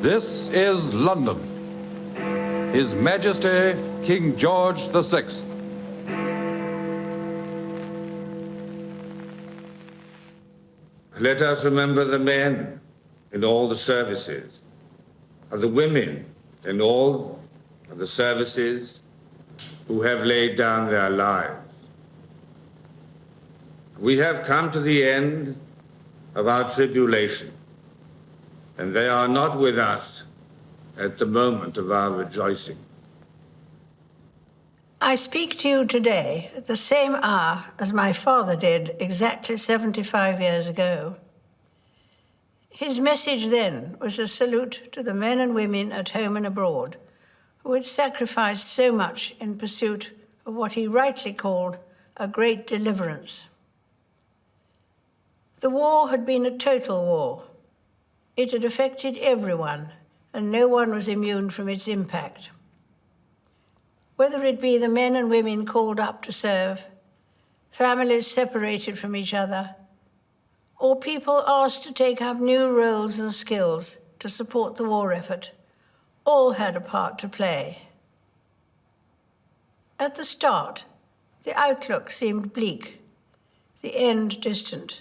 This is London. His Majesty King George VI. Let us remember the men in all the services, and the women in all of the services who have laid down their lives. We have come to the end of our tribulation, and they are not with us at the moment of our rejoicing. I speak to you today at the same hour as my father did exactly 75 years ago. His message then was a salute to the men and women at home and abroad who had sacrificed so much in pursuit of what he rightly called a great deliverance. The war had been a total war. It had affected everyone, and no one was immune from its impact. Whether it be the men and women called up to serve, families separated from each other, or people asked to take up new roles and skills to support the war effort, all had a part to play. At the start, the outlook seemed bleak, the end distant,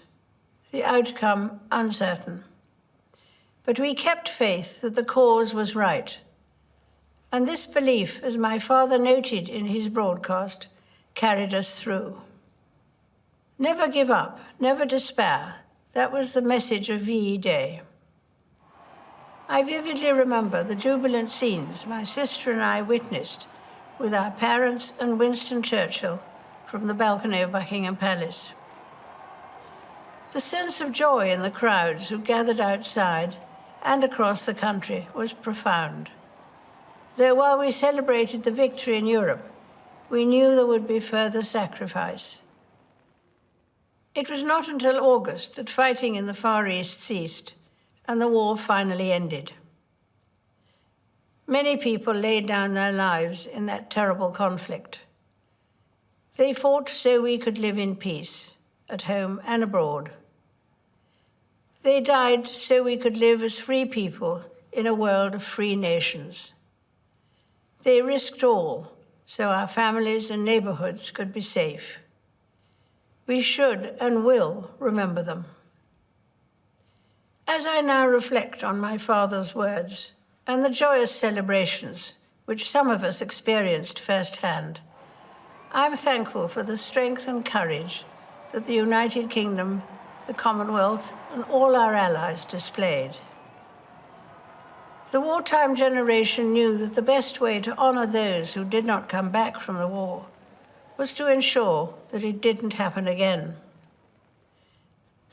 the outcome uncertain. But we kept faith that the cause was right. And this belief, as my father noted in his broadcast, carried us through. Never give up, never despair. That was the message of VE Day. I vividly remember the jubilant scenes my sister and I witnessed with our parents and Winston Churchill from the balcony of Buckingham Palace. The sense of joy in the crowds who gathered outside and across the country was profound. Though while we celebrated the victory in Europe, we knew there would be further sacrifice. It was not until August that fighting in the Far East ceased and the war finally ended. Many people laid down their lives in that terrible conflict. They fought so we could live in peace, at home and abroad. They died so we could live as free people in a world of free nations. They risked all so our families and neighborhoods could be safe. We should and will remember them. As I now reflect on my father's words and the joyous celebrations which some of us experienced firsthand, I'm thankful for the strength and courage that the United Kingdom, the Commonwealth, and all our allies displayed. The wartime generation knew that the best way to honor those who did not come back from the war was to ensure that it didn't happen again.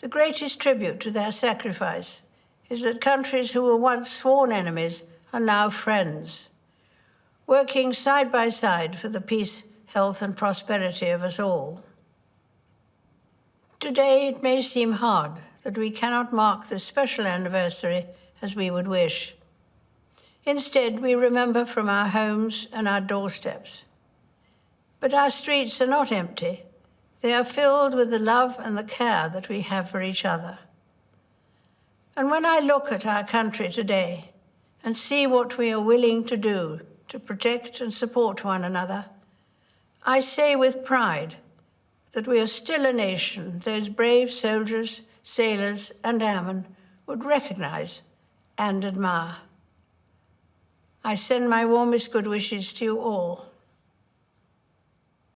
The greatest tribute to their sacrifice is that countries who were once sworn enemies are now friends, working side by side for the peace, health, and prosperity of us all. Today, it may seem hard that we cannot mark this special anniversary as we would wish. Instead, we remember from our homes and our doorsteps. But our streets are not empty. They are filled with the love and the care that we have for each other. And when I look at our country today and see what we are willing to do to protect and support one another, I say with pride that we are still a nation those brave soldiers, sailors, and airmen would recognize and admire. I send my warmest good wishes to you all.